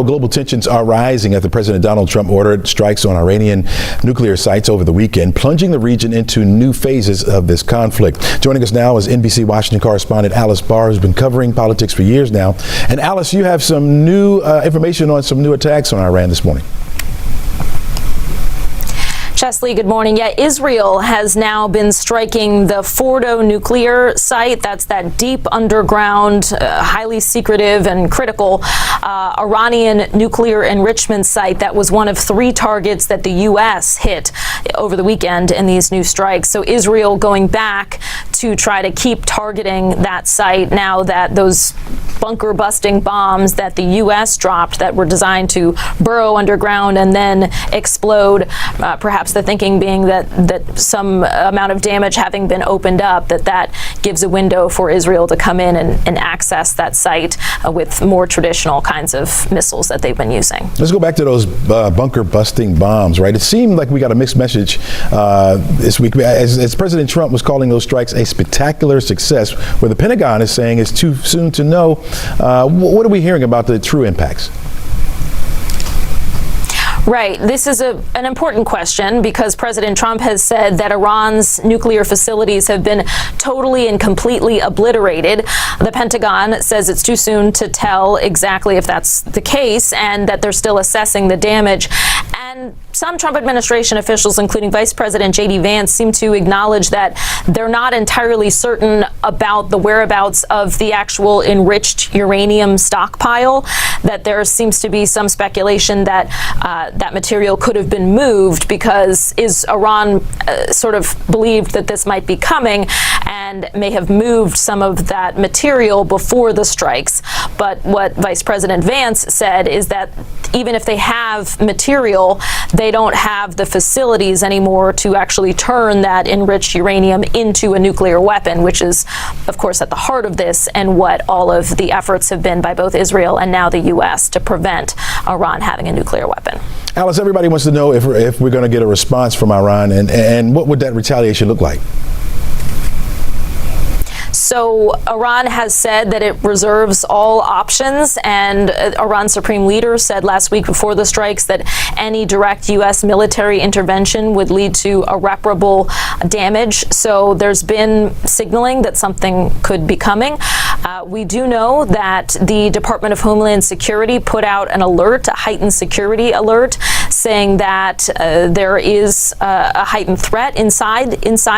Global tensions are rising after President Donald Trump ordered strikes on Iranian nuclear sites over the weekend, plunging the region into new phases of this conflict. Joining us now is NBC Washington correspondent Alice Barr, who's been covering politics for years now. And Alice, you have some new information on some new attacks on Iran this morning. Chesley, good morning. Yeah, Israel has now been striking the Fordo nuclear site. That's that deep underground, highly secretive and critical Iranian nuclear enrichment site. That was one of 3 targets that the U.S. hit over the weekend in these new strikes. So Israel going back to try to keep targeting that site now that those bunker-busting bombs that the U.S. dropped that were designed to burrow underground and then explode, perhaps the thinking being that some amount of damage having been opened up, that gives a window for Israel to come in and access that site with more traditional kinds of missiles that they've been using. Let's go back to those bunker-busting bombs, right? It seemed like we got a mixed message this week as President Trump was calling those strikes a spectacular success, where the Pentagon is saying it's too soon to know. What are we hearing about the true impacts? Right. This is an important question because President Trump has said that Iran's nuclear facilities have been totally and completely obliterated. The Pentagon says it's too soon to tell exactly if that's the case and that they're still assessing the damage. And some Trump administration officials, including Vice President J.D. Vance, seem to acknowledge that they're not entirely certain about the whereabouts of the actual enriched uranium stockpile, that there seems to be some speculation that that material could have been moved because Iran sort of believed that this might be coming and may have moved some of that material before the strikes. But what Vice President Vance said is that even if they have material, they don't have the facilities anymore to actually turn that enriched uranium into a nuclear weapon, which is, of course, at the heart of this and what all of the efforts have been by both Israel and now the U.S. to prevent Iran having a nuclear weapon. Alice, everybody wants to know if we're going to get a response from Iran and what would that retaliation look like? So Iran has said that it reserves all options, and Iran's supreme leader said last week before the strikes that any direct U.S. military intervention would lead to irreparable damage. So there's been signaling that something could be coming. We do know that the Department of Homeland Security put out an alert, a heightened security alert, saying that there is a heightened threat inside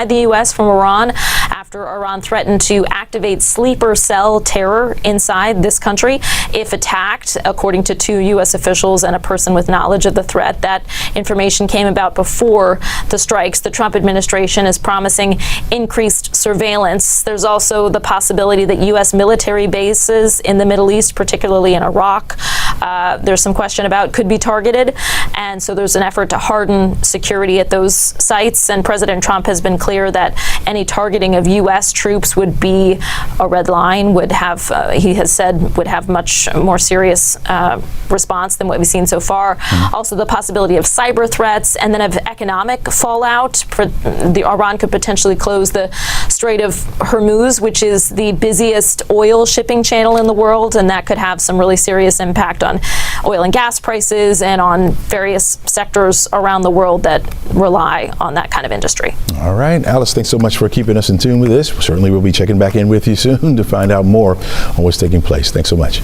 the U.S. from Iran after Iran threatened to activate sleeper cell terror inside this country if attacked, according to 2 U.S. officials and a person with knowledge of the threat. That information came about before the strikes. The Trump administration is promising increased surveillance. There's also the possibility that U.S. military bases in the Middle East, particularly in Iraq, there's some question about could be targeted. And so there's an effort to harden security at those sites. And President Trump has been clear that any targeting of U.S. troops would be a red line, would have, he has said, would have much more serious response than what we've seen so far. Also the possibility of cyber threats and then of economic fallout. Iran could potentially close the Strait of Hormuz, which is the busiest oil shipping channel in the world, and that could have some really serious impact on oil and gas prices and on various sectors around the world that rely on that kind of industry. All right, Alice, thanks so much for keeping us in tune with this. Certainly we'll be checking back in with you soon to find out more on what's taking place. Thanks so much.